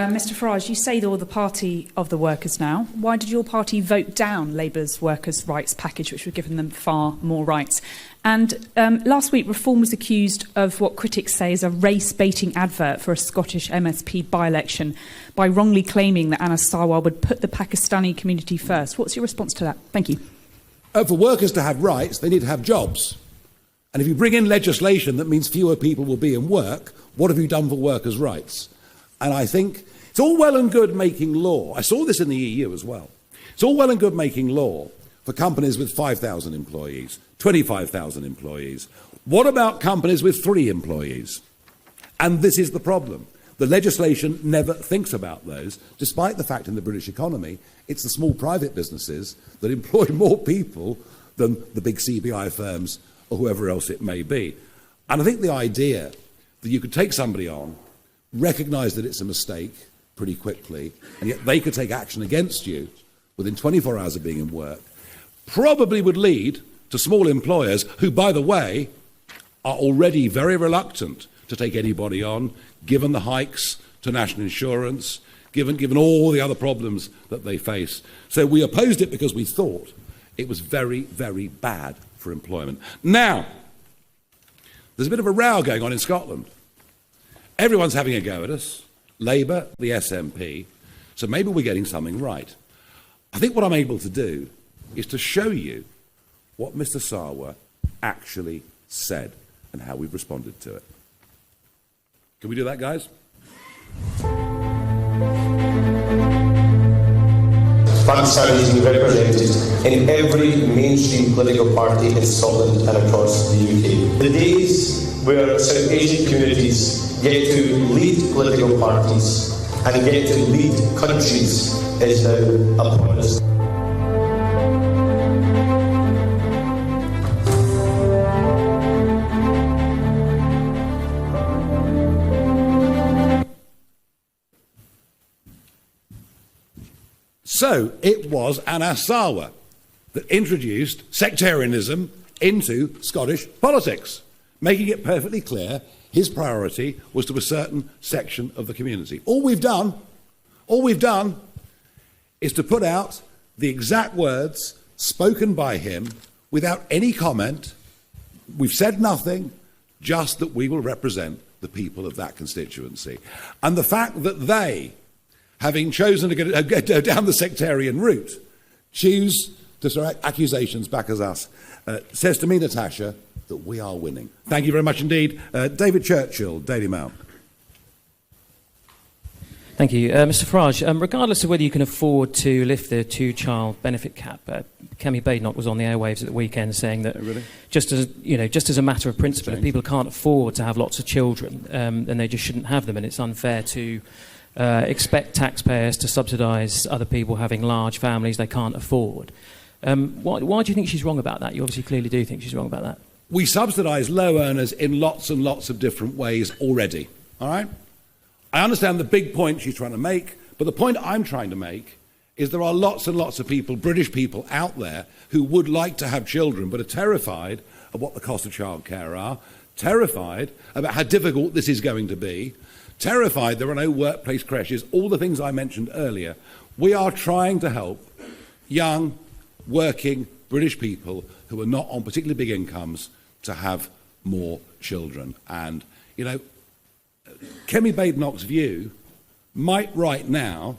Mr Farage, you say you're the party of the workers now. Why did your party vote down Labour's workers' rights package, which would have given them far more rights? And last week, Reform was accused of what critics say is a race-baiting advert for a Scottish MSP by-election by wrongly claiming that Anas Sarwar would put the Pakistani community first. What's your response to that? Thank you. For workers to have rights, they need to have jobs. And if you bring in legislation that means fewer people will be in work, what have you done for workers' rights? And I think it's all well and good making law. I saw this in the EU as well. It's all well and good making law for companies with 5,000 employees, 25,000 employees. What about companies with 3 employees? And this is the problem. The legislation never thinks about those, despite the fact in the British economy, it's the small private businesses that employ more people than the big CBI firms or whoever else it may be. And I think the idea that you could take somebody on, recognise that it's a mistake pretty quickly, and yet they could take action against you within 24 hours of being in work, probably would lead to small employers who, by the way, are already very reluctant to take anybody on, given the hikes to national insurance, given all the other problems that they face. So we opposed it because we thought it was very, very bad for employment. Now, there's a bit of a row going on in Scotland. Everyone's having a go at us, Labour, the SNP, so maybe we're getting something right. I think what I'm able to do is to show you what Mr Sarwar actually said and how we've responded to it. Can we do that, guys? Pakistan is represented in every mainstream political party in Scotland and across the UK. The days where South Asian communities get to lead political parties and get to lead countries is now upon us. So it was Anas Sarwar that introduced sectarianism into Scottish politics, making it perfectly clear his priority was to a certain section of the community. All we've done is to put out the exact words spoken by him without any comment. We've said nothing, just that we will represent the people of that constituency. And the fact that they, having chosen to go down the sectarian route, choose to throw accusations back at us, says to me, Natasha, that we are winning. Thank you very much indeed. David Churchill, Daily Mail. Thank you. Mr Farage, regardless of whether you can afford to lift the 2-child benefit cap, Kemi Badenoch was on the airwaves at the weekend saying that just as a matter of principle, if people can't afford to have lots of children, then they just shouldn't have them, and it's unfair to expect taxpayers to subsidise other people having large families they can't afford. Why do you think she's wrong about that? You obviously clearly do think she's wrong about that. We subsidise low earners in lots and lots of different ways already, all right? I understand the big point she's trying to make, but the point I'm trying to make is there are lots and lots of people, British people out there, who would like to have children but are terrified of what the cost of childcare are, terrified about how difficult this is going to be, terrified there are no workplace creches, all the things I mentioned earlier. We are trying to help young, working British people who are not on particularly big incomes to have more children. And, you know, Kemi Badenoch's view might right now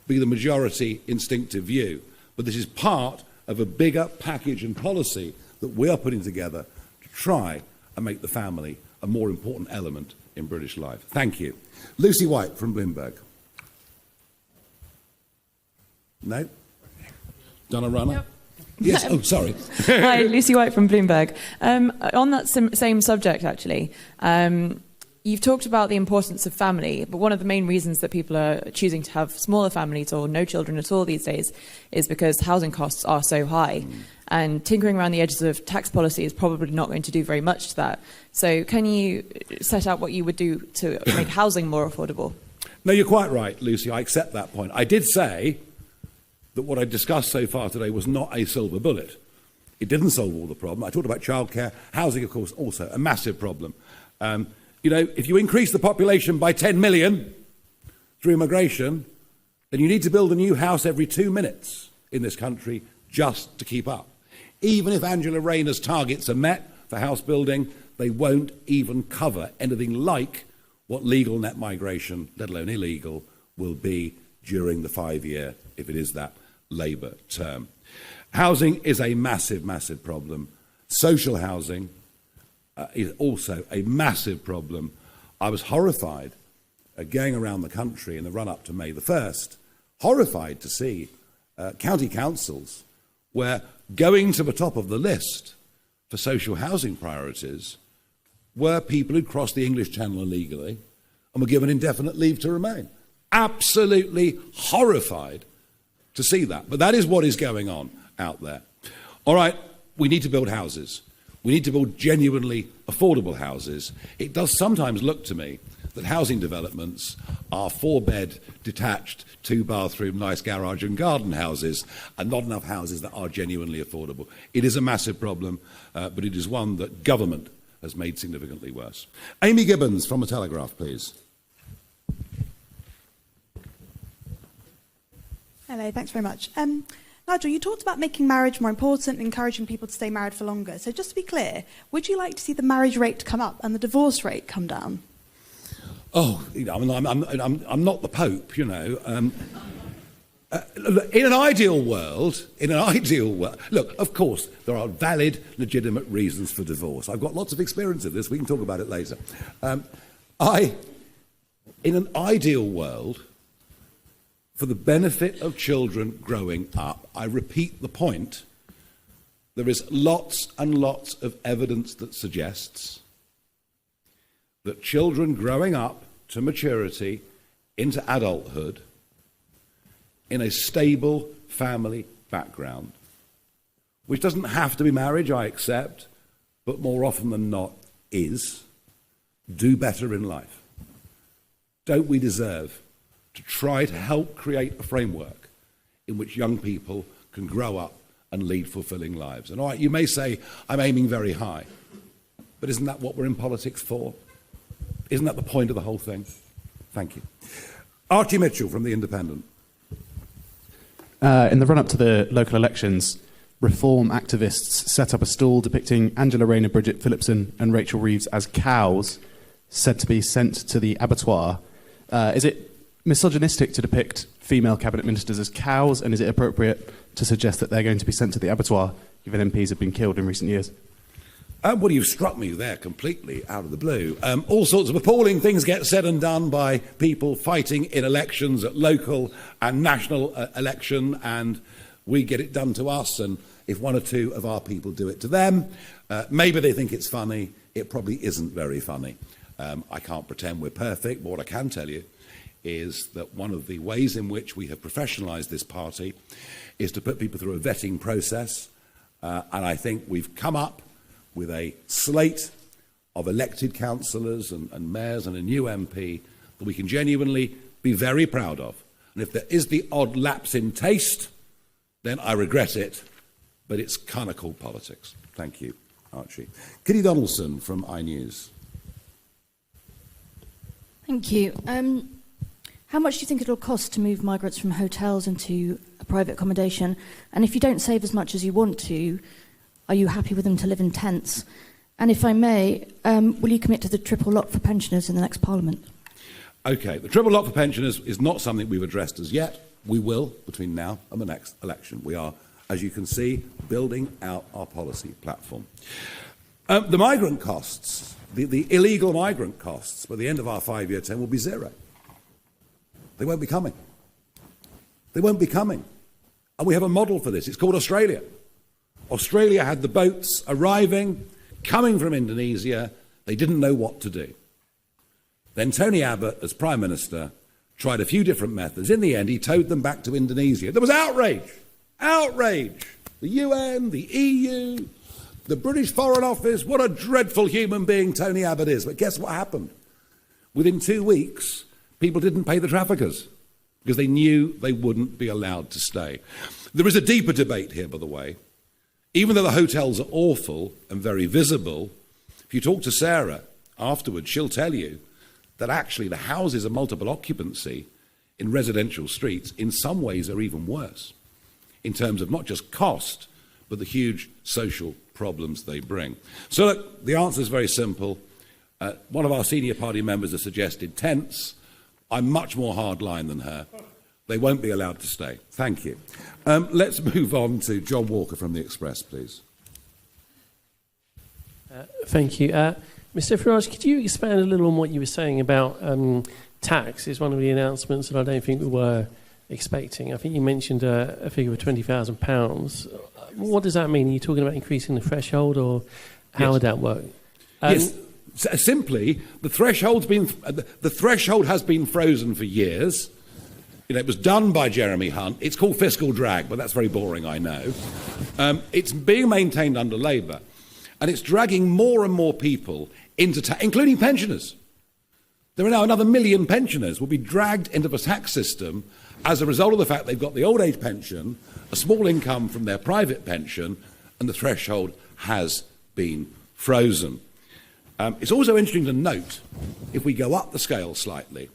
be the majority instinctive view, but this is part of a bigger package and policy that we are putting together to try and make the family a more important element in British life. Thank you. Lucy White from Bloomberg. No? Donna Runner? Yep. Yes, oh, sorry. Hi, Lucy White from Bloomberg. On that same subject, actually, you've talked about the importance of family, but one of the main reasons that people are choosing to have smaller families or no children at all these days is because housing costs are so high. And tinkering around the edges of tax policy is probably not going to do very much to that. So can you set out what you would do to make housing more affordable? No, you're quite right, Lucy. I accept that point. I did say that what I discussed so far today was not a silver bullet. It didn't solve all the problem. I talked about childcare, housing, of course, also a massive problem. You know, if you increase the population by 10 million through immigration, then you need to build a new house every 2 minutes in this country just to keep up. Even if Angela Rayner's targets are met for house building, they won't even cover anything like what legal net migration, let alone illegal, will be during the 5-year, if it is that, Labour term. Housing is a massive, massive problem. Social housing is also a massive problem. I was horrified going around the country in the run-up to May the 1st, horrified to see county councils where going to the top of the list for social housing priorities were people who'd crossed the English Channel illegally and were given indefinite leave to remain. Absolutely horrified to see that. But that is what is going on out there. All right, we need to build houses. We need to build genuinely affordable houses. It does sometimes look to me that housing developments are 4-bed, detached, 2-bathroom, nice garage and garden houses, and not enough houses that are genuinely affordable. It is a massive problem, but it is one that government has made significantly worse. Amy Gibbons from The Telegraph, please. Hello, thanks very much. Nigel, you talked about making marriage more important and encouraging people to stay married for longer. So just to be clear, would you like to see the marriage rate come up and the divorce rate come down? Oh, you know, I'm not the Pope, you know. In an ideal world, look, of course, there are valid, legitimate reasons for divorce. I've got lots of experience of this. We can talk about it later. In an ideal world, for the benefit of children growing up, I repeat the point, there is lots and lots of evidence that suggests that children growing up to maturity into adulthood in a stable family background, which doesn't have to be marriage, I accept, but more often than not is, do better in life. Don't we deserve to try to help create a framework in which young people can grow up and lead fulfilling lives? And all right, you may say, I'm aiming very high, but isn't that what we're in politics for? Isn't that the point of the whole thing? Thank you. Archie Mitchell from The Independent. In the run-up to the local elections, reform activists set up a stall depicting Angela Rayner, Bridget Phillipson and Rachel Reeves as cows said to be sent to the abattoir. Is it misogynistic to depict female cabinet ministers as cows, and is it appropriate to suggest that they're going to be sent to the abattoir given MPs have been killed in recent years? Well, you've struck me there completely out of the blue. All sorts of appalling things get said and done by people fighting in elections at local and national election, and we get it done to us, and if one or two of our people do it to them, maybe they think it's funny. It probably isn't very funny. I can't pretend we're perfect, but what I can tell you is that one of the ways in which we have professionalised this party is to put people through a vetting process, and I think we've come up with a slate of elected councillors and mayors and a new MP that we can genuinely be very proud of. And if there is the odd lapse in taste, then I regret it, but it's kind of called politics. Thank you, Archie. Kitty Donaldson from iNews. Thank you. How much do you think it'll cost to move migrants from hotels into a private accommodation? And if you don't save as much as you want to, are you happy with them to live in tents? And if I may, will you commit to the triple lock for pensioners in the next Parliament? OK, the triple lock for pensioners is not something we've addressed as yet. We will between now and the next election. We are, as you can see, building out our policy platform. The migrant costs, the illegal migrant costs, by the end of our 5-year term will be zero. They won't be coming. They won't be coming. And we have a model for this. It's called Australia. Australia had the boats arriving, coming from Indonesia. They didn't know what to do. Then Tony Abbott, as Prime Minister, tried a few different methods. In the end, he towed them back to Indonesia. There was outrage. Outrage. The UN, the EU, the British Foreign Office. What a dreadful human being Tony Abbott is. But guess what happened? Within 2 weeks, people didn't pay the traffickers because they knew they wouldn't be allowed to stay. There is a deeper debate here, by the way. Even though the hotels are awful and very visible, if you talk to Sarah afterwards, she'll tell you that actually the houses of multiple occupancy in residential streets in some ways are even worse in terms of not just cost, but the huge social problems they bring. So look, the answer is very simple. One of our senior party members has suggested tents. I'm much more hardline than her. They won't be allowed to stay. Thank you. Let's move on to John Walker from The Express, please. Thank you. Mr Farage, could you expand a little on what you were saying about tax? Is one of the announcements that I don't think we were expecting. I think you mentioned a figure of £20,000. What does that mean? Are you talking about increasing the threshold, or how would that work? Yes. Simply, the threshold has been frozen for years. It was done by Jeremy Hunt. It's called fiscal drag, but that's very boring, I know. It's being maintained under Labour, and it's dragging more and more people into tax, including pensioners. There are now another 1 million pensioners will be dragged into the tax system as a result of the fact they've got the old age pension, a small income from their private pension, and the threshold has been frozen. It's also interesting to note, if we go up the scale slightly,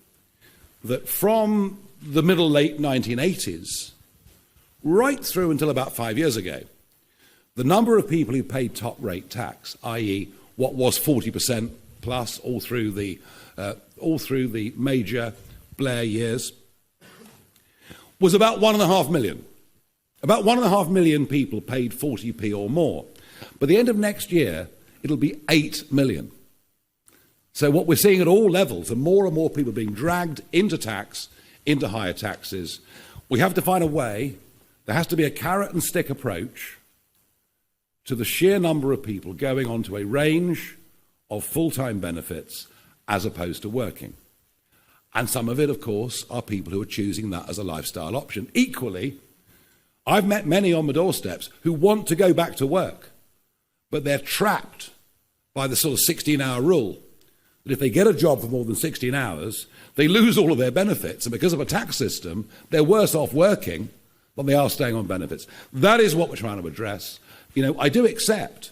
that from the late 1980s, right through until about 5 years ago, the number of people who paid top rate tax, i.e. what was 40% plus all through the major Blair years, was about 1.5 million. About 1.5 million people paid 40p or more. By the end of next year, it'll be 8 million. So what we're seeing at all levels are more and more people being dragged into tax, into higher taxes. We have to find a way. There has to be a carrot and stick approach to the sheer number of people going onto a range of full-time benefits as opposed to working. And some of it, of course, are people who are choosing that as a lifestyle option. Equally, I've met many on my doorsteps who want to go back to work, but they're trapped by the sort of 16-hour rule, that if they get a job for more than 16 hours, they lose all of their benefits, and because of a tax system, they're worse off working than they are staying on benefits. That is what we're trying to address. I do accept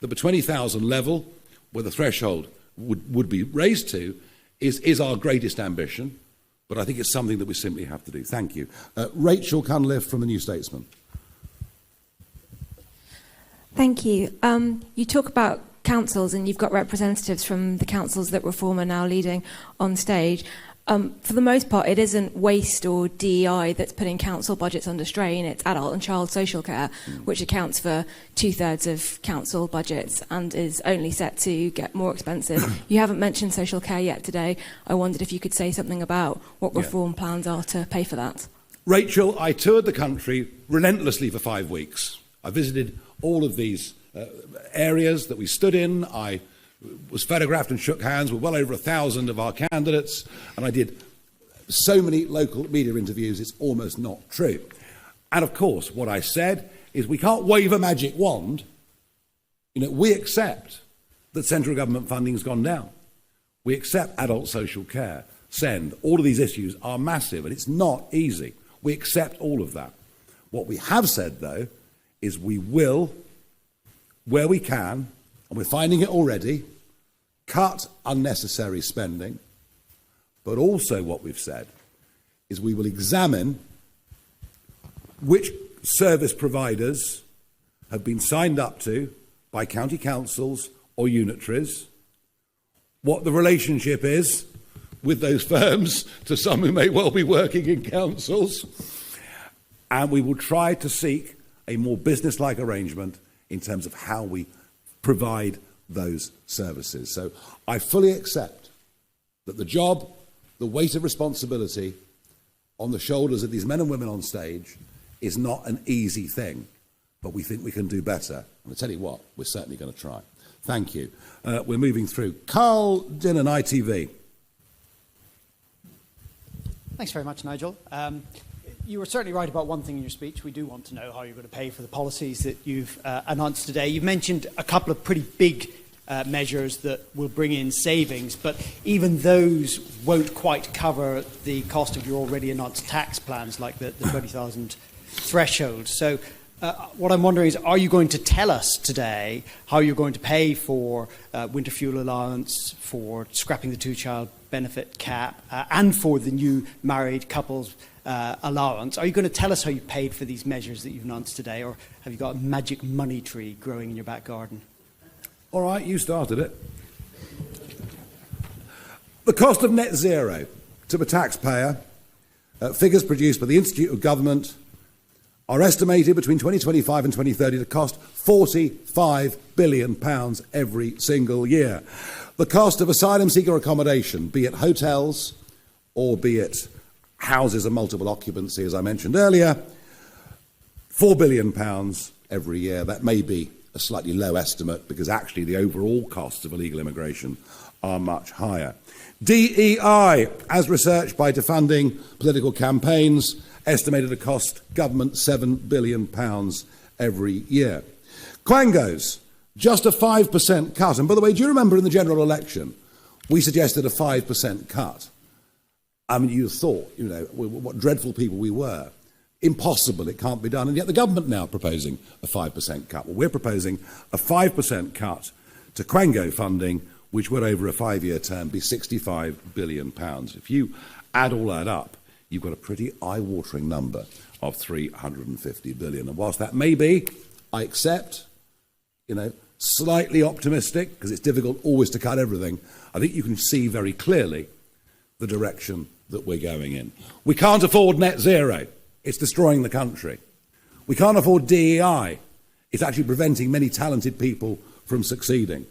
that the 20,000 level, where the threshold would be raised to, is our greatest ambition, but I think it's something that we simply have to do. Thank you. Rachel Cunliffe from The New Statesman. Thank you. You talk about councils, and you've got representatives from the councils that Reform are now leading on stage. For the most part, it isn't waste or DEI that's putting council budgets under strain. It's adult and child social care, which accounts for 2/3 of council budgets and is only set to get more expensive. You haven't mentioned social care yet today. I wondered if you could say something about what Reform plans are to pay for that. Rachel, I toured the country relentlessly for 5 weeks. I visited all of these areas that we stood in. I was photographed and shook hands with well over 1,000 of our candidates, and I did so many local media interviews, it's almost not true. And of course, what I said is we can't wave a magic wand. We accept that central government funding's gone down. We accept adult social care, SEND. All of these issues are massive, and it's not easy. We accept all of that. What we have said, though, is we will, where we can, and we're finding it already, cut unnecessary spending. But also what we've said is we will examine which service providers have been signed up to by county councils or unitaries, what the relationship is with those firms to some who may well be working in councils, and we will try to seek a more business-like arrangement in terms of how we provide those services. So I fully accept that the job, the weight of responsibility on the shoulders of these men and women on stage is not an easy thing, but we think we can do better. And I tell you what, we're certainly going to try. Thank you. We're moving through. Carl Dinnan, ITV. Thanks very much, Nigel. You were certainly right about one thing in your speech. We do want to know how you're going to pay for the policies that you've announced today. You've mentioned a couple of pretty big measures that will bring in savings, but even those won't quite cover the cost of your already announced tax plans, like the 20,000 threshold. So what I'm wondering is, are you going to tell us today how you're going to pay for winter fuel allowance, for scrapping the two-child benefit cap and for the new married couples allowance. Are you going to tell us how you paid for these measures that you've announced today, or have you got a magic money tree growing in your back garden? All right, you started it. The cost of net zero to the taxpayer, figures produced by the Institute of Government, are estimated between 2025 and 2030 to cost £45 billion every single year. The cost of asylum seeker accommodation, be it hotels or be it houses of multiple occupancy, as I mentioned earlier, £4 billion every year. That may be a slightly low estimate because actually the overall costs of illegal immigration are much higher. DEI, as researched by Defunding Political Campaigns, estimated to cost government £7 billion every year. Quangos, just a 5% cut. And by the way, do you remember in the general election, we suggested a 5% cut? I mean, you thought, you know, what dreadful people we were. Impossible, it can't be done. And yet the government now proposing a 5% cut. Well, we're proposing a 5% cut to Quango funding, which would over a 5-year term be £65 billion. If you add all that up, you've got a pretty eye-watering number of £350 billion. And whilst that may be, I accept, you know, slightly optimistic, because it's difficult always to cut everything, I think you can see very clearly the direction that we're going in. We can't afford net zero. It's destroying the country. We can't afford DEI. It's actually preventing many talented people from succeeding.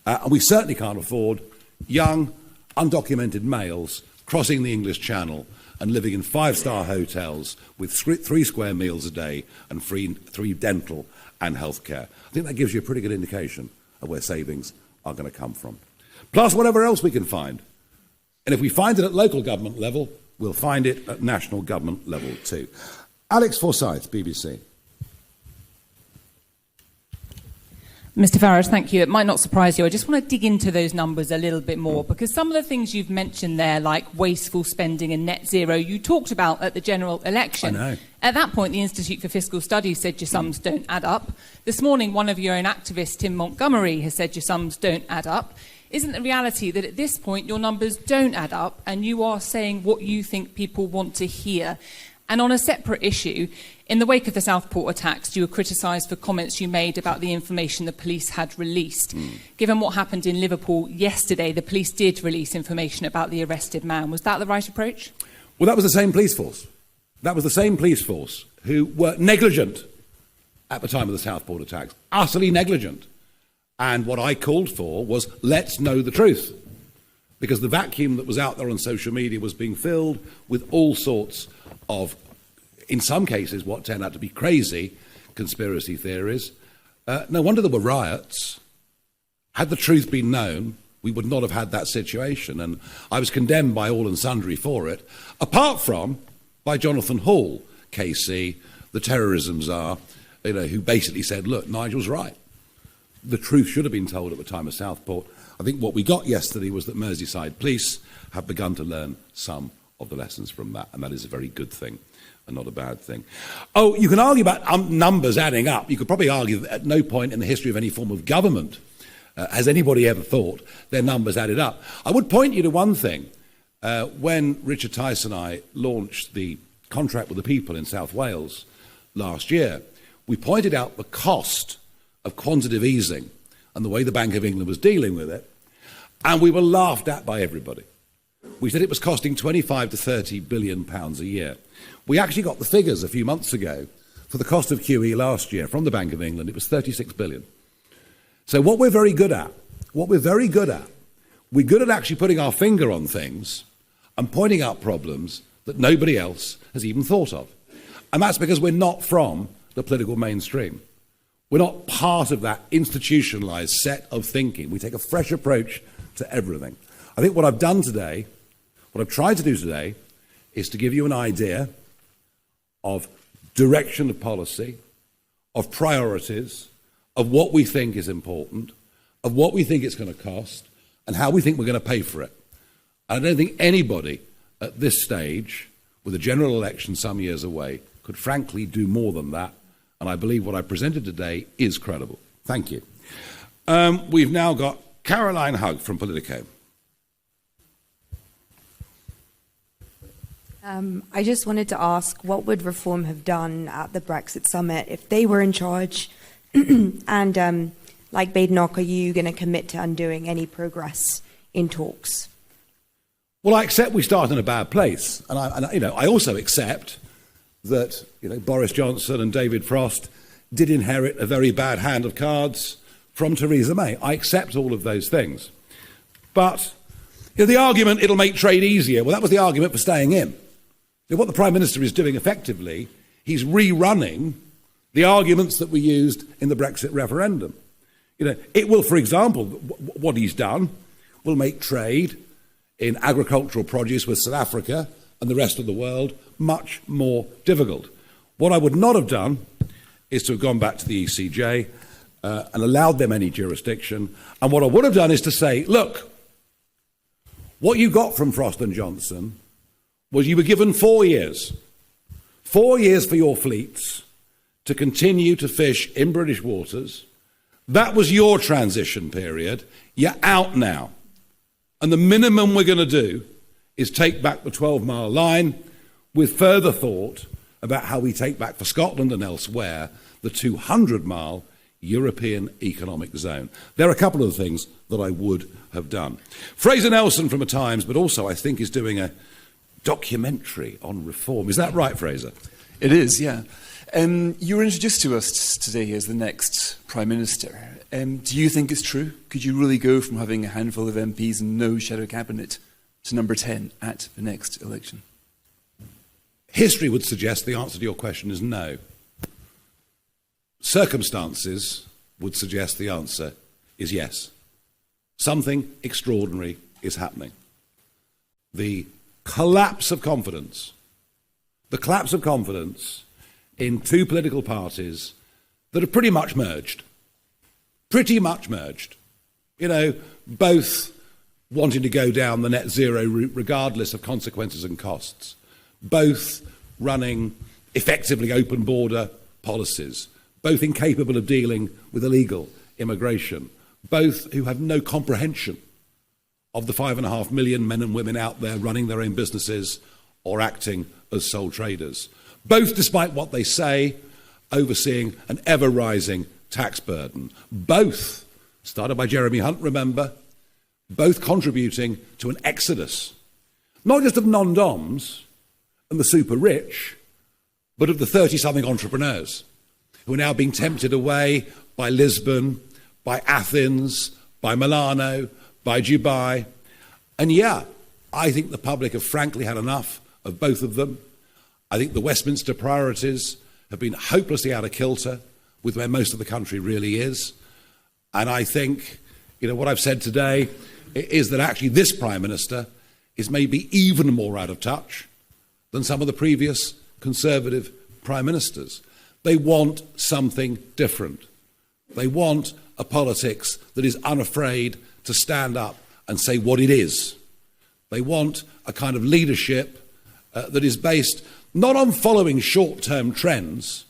And we certainly can't afford young, undocumented males crossing the English Channel and living in 5-star hotels with 3 square meals a day and free dental and healthcare. I think that gives you a pretty good indication of where savings are going to come from. Plus whatever else we can find. And if we find it at local government level, we'll find it at national government level too. Alex Forsyth, BBC. Mr Farage, thank you. It might not surprise you. I just want to dig into those numbers a little bit more, because some of the things you've mentioned there, like wasteful spending and net zero, you talked about at the general election. I know. At that point, the Institute for Fiscal Studies said your sums don't add up. This morning, one of your own activists, Tim Montgomery, has said your sums don't add up. Isn't the reality that at this point your numbers don't add up and you are saying what you think people want to hear? And on a separate issue, in the wake of the Southport attacks, you were criticised for comments you made about the information the police had released. Given what happened in Liverpool yesterday, the police did release information about the arrested man. Was that the right approach? Well, that was the same police force. That was the same police force who were negligent at the time of the Southport attacks, utterly negligent. And what I called for was, let's know the truth. Because the vacuum that was out there on social media was being filled with all sorts of, in some cases, what turned out to be crazy conspiracy theories. No wonder there were riots. Had the truth been known, we would not have had that situation. And I was condemned by all and sundry for it, apart from by Jonathan Hall, KC, the terrorism czar, you know, who basically said, look, Nigel's right. The truth should have been told at the time of Southport. I think what we got yesterday was that Merseyside police have begun to learn some of the lessons from that, and that is a very good thing and not a bad thing. Oh, you can argue about numbers adding up. You could probably argue that at no point in the history of any form of government has anybody ever thought their numbers added up. I would point you to one thing. When Richard Tice and I launched the contract with the people in South Wales last year, we pointed out the cost of quantitative easing and the way the Bank of England was dealing with it, and we were laughed at by everybody. We said it was costing 25 to 30 billion pounds a year. We actually got the figures a few months ago for the cost of QE last year from the Bank of England. It was 36 billion. So what we're very good at, we're good at actually putting our finger on things and pointing out problems that nobody else has even thought of. And that's because we're not from the political mainstream. We're not part of that institutionalized set of thinking. We take a fresh approach to everything. I think what I've done today, what I've tried to do today, is to give you an idea of direction of policy, of priorities, of what we think is important, of what we think it's going to cost, and how we think we're going to pay for it. And I don't think anybody at this stage, with a general election some years away, could frankly do more than that. And I believe what I presented today is credible. Thank you. We've now got Caroline Hugg from Politico. I just wanted to ask, what would Reform have done at the Brexit summit if they were in charge? And like Badenoch, are you going to commit to undoing any progress in talks? Well, I accept we start in a bad place, and I also accept that Boris Johnson and David Frost did inherit a very bad hand of cards from Theresa May. I accept all of those things, but the argument it'll make trade easier. Well, that was the argument for staying in. What the Prime Minister is doing effectively, he's rerunning the arguments that we used in the Brexit referendum. It will, for example, what he's done will make trade in agricultural produce with South Africa and the rest of the world much more difficult. What I would not have done is to have gone back to the ECJ and allowed them any jurisdiction. And what I would have done is to say, look, what you got from Frost and Johnson was you were given 4 years. 4 years for your fleets to continue to fish in British waters. That was your transition period. You're out now. And the minimum we're going to do is take back the 12-mile line with further thought about how we take back for Scotland and elsewhere the 200-mile European economic zone. There are a couple of things that I would have done. Fraser Nelson from The Times, but also I think is doing a documentary on reform. Is that right, Fraser? It is, yeah. You were introduced to us today as the next Prime Minister. Do you think it's true? Could you really go from having a handful of MPs and no shadow cabinet to number 10 at the next election? History would suggest the answer to your question is no. Circumstances would suggest the answer is yes. Something extraordinary is happening. The collapse of confidence in two political parties that are pretty much merged. Both wanting to go down the net zero route regardless of consequences and costs. Both running effectively open border policies. Both incapable of dealing with illegal immigration. Both who have no comprehension of the 5.5 million men and women out there running their own businesses or acting as sole traders. Both, despite what they say, overseeing an ever-rising tax burden. Both, started by Jeremy Hunt, remember, both contributing to an exodus, not just of non-doms and the super rich, but of the 30-something entrepreneurs who are now being tempted away by Lisbon, by Athens, by Milano, by Dubai. And yeah, I think the public have frankly had enough of both of them. I think the Westminster priorities have been hopelessly out of kilter with where most of the country really is. And I think, what I've said today is that actually this Prime Minister is maybe even more out of touch than some of the previous Conservative Prime Ministers. They want something different. They want a politics that is unafraid to stand up and say what it is. They want a kind of leadership that is based not on following short-term trends,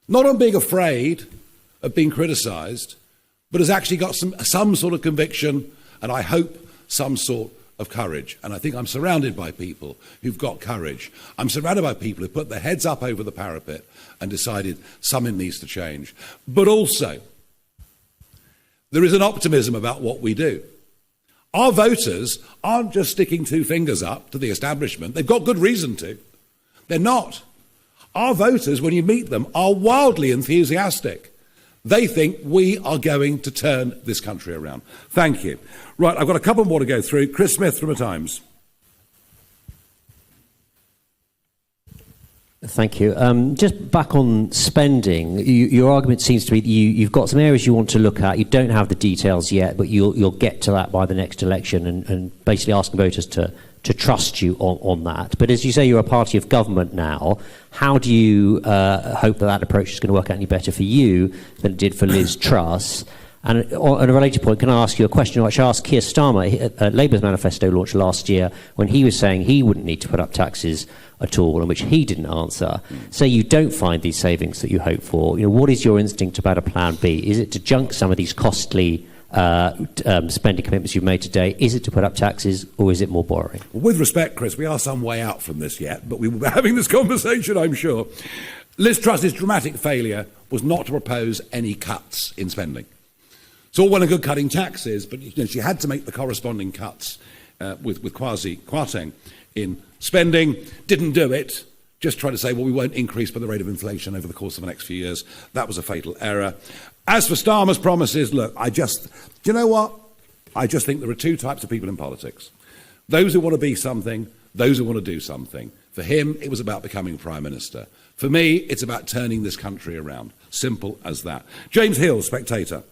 not on being afraid of being criticised, but has actually got some sort of conviction and I hope some sort of courage. And I think I'm surrounded by people who've got courage. I'm surrounded by people who put their heads up over the parapet and decided something needs to change. But also, there is an optimism about what we do. Our voters aren't just sticking two fingers up to the establishment. They've got good reason to. They're not. Our voters, when you meet them, are wildly enthusiastic. They think we are going to turn this country around. Thank you. Right, I've got a couple more to go through. Chris Smith from The Times. Thank you. Just back on spending, your argument seems to be that you've got some areas you want to look at. You don't have the details yet, but you'll get to that by the next election and basically asking voters to trust you on that. But as you say, you're a party of government now. How do you hope that approach is going to work out any better for you than it did for Liz Truss? And on a related point, can I ask you a question which I asked Keir Starmer, Labour's manifesto launched last year, when he was saying he wouldn't need to put up taxes at all, and which he didn't answer. Say you don't find these savings that you hope for. What is your instinct about a plan B? Is it to junk some of these costly spending commitments you've made today? Is it to put up taxes, or is it more borrowing? Well, with respect, Chris, we are some way out from this yet, but we will be having this conversation, I'm sure. Liz Truss's dramatic failure was not to propose any cuts in spending. It's all well and good cutting taxes, but she had to make the corresponding cuts with Kwarteng in spending. Didn't do it. Just tried to say, well, we won't increase by the rate of inflation over the course of the next few years. That was a fatal error. As for Starmer's promises, look, do you know what? I just think there are two types of people in politics. Those who want to be something, those who want to do something. For him, it was about becoming Prime Minister. For me, it's about turning this country around. Simple as that. James Hill, Spectator.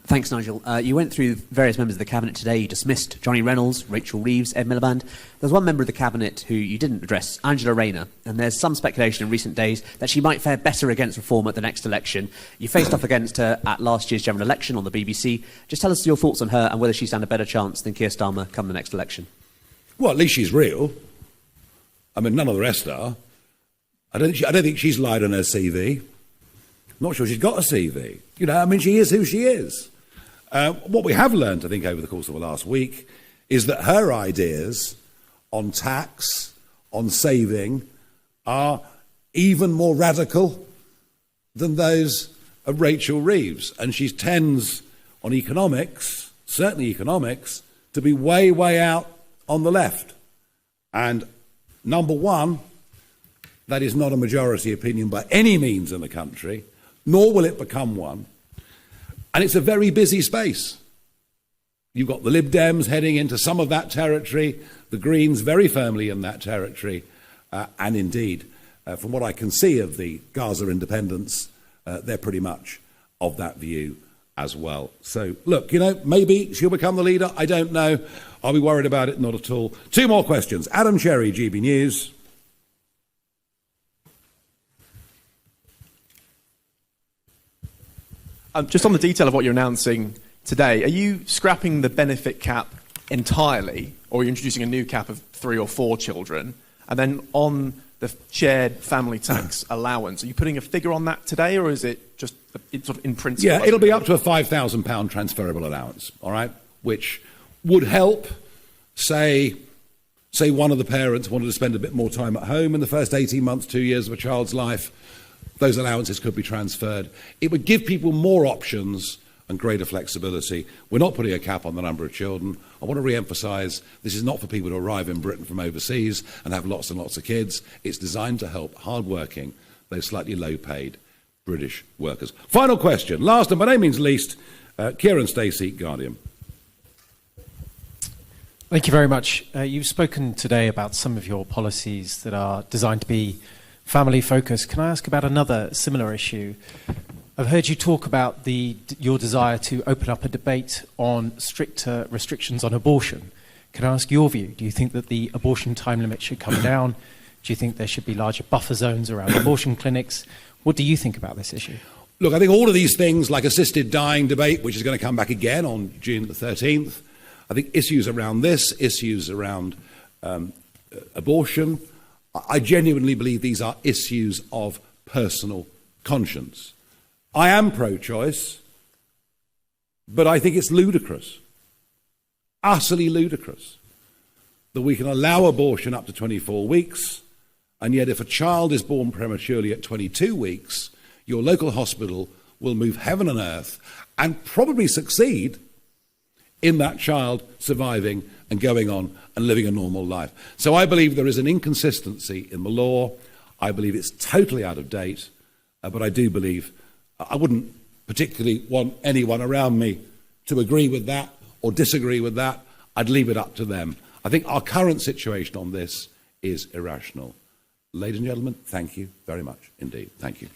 Thanks, Nigel. You went through various members of the Cabinet today. You dismissed Johnny Reynolds, Rachel Reeves, Ed Miliband. There's one member of the Cabinet who you didn't address, Angela Rayner, and there's some speculation in recent days that she might fare better against reform at the next election. You faced off against her at last year's general election on the BBC. Just tell us your thoughts on her and whether she stands a better chance than Keir Starmer come the next election. Well, at least she's real. I mean, none of the rest are. I don't think she's lied on her CV. Not sure she's got a CV. She is who she is. What we have learned, I think, over the course of the last week is that her ideas on tax, on saving, are even more radical than those of Rachel Reeves. And she tends on economics, certainly economics, to be way, way out on the left. And number one, that is not a majority opinion by any means in the country, nor will it become one. And it's a very busy space. You've got the Lib Dems heading into some of that territory, the Greens very firmly in that territory, and indeed, from what I can see of the Gaza independents, they're pretty much of that view as well. So, look, maybe she'll become the leader. I don't know. Are we worried about it? Not at all. Two more questions. Adam Cherry, GB News. Just on the detail of what you're announcing today, are you scrapping the benefit cap entirely, or are you introducing a new cap of 3 or 4 children? And then on the shared family tax allowance, are you putting a figure on that today, or is it just sort of in principle? Yeah, it'll be up to a £5,000 transferable allowance, all right, which would help, say one of the parents wanted to spend a bit more time at home in the first 18 months, 2 years of a child's life. Those allowances could be transferred. It would give people more options and greater flexibility. We're not putting a cap on the number of children. I want to re-emphasise, this is not for people to arrive in Britain from overseas and have lots and lots of kids. It's designed to help hard-working, though slightly low-paid British workers. Final question, last and by no means least, Kieran Stacey, Guardian. Thank you very much. You've spoken today about some of your policies that are designed to be family focused. Can I ask about another similar issue? I've heard you talk about your desire to open up a debate on stricter restrictions on abortion. Can I ask your view? Do you think that the abortion time limit should come down? Do you think there should be larger buffer zones around abortion clinics? What do you think about this issue? Look, I think all of these things, like assisted dying debate, which is going to come back again on June the 13th, I think issues around this, issues around abortion, I genuinely believe these are issues of personal conscience. I am pro-choice, but I think it's ludicrous, utterly ludicrous, that we can allow abortion up to 24 weeks, and yet if a child is born prematurely at 22 weeks, your local hospital will move heaven and earth and probably succeed in that child surviving and going on and living a normal life. So I believe there is an inconsistency in the law. I believe it's totally out of date, but I do believe, I wouldn't particularly want anyone around me to agree with that or disagree with that. I'd leave it up to them. I think our current situation on this is irrational. Ladies and gentlemen, thank you very much indeed. Thank you.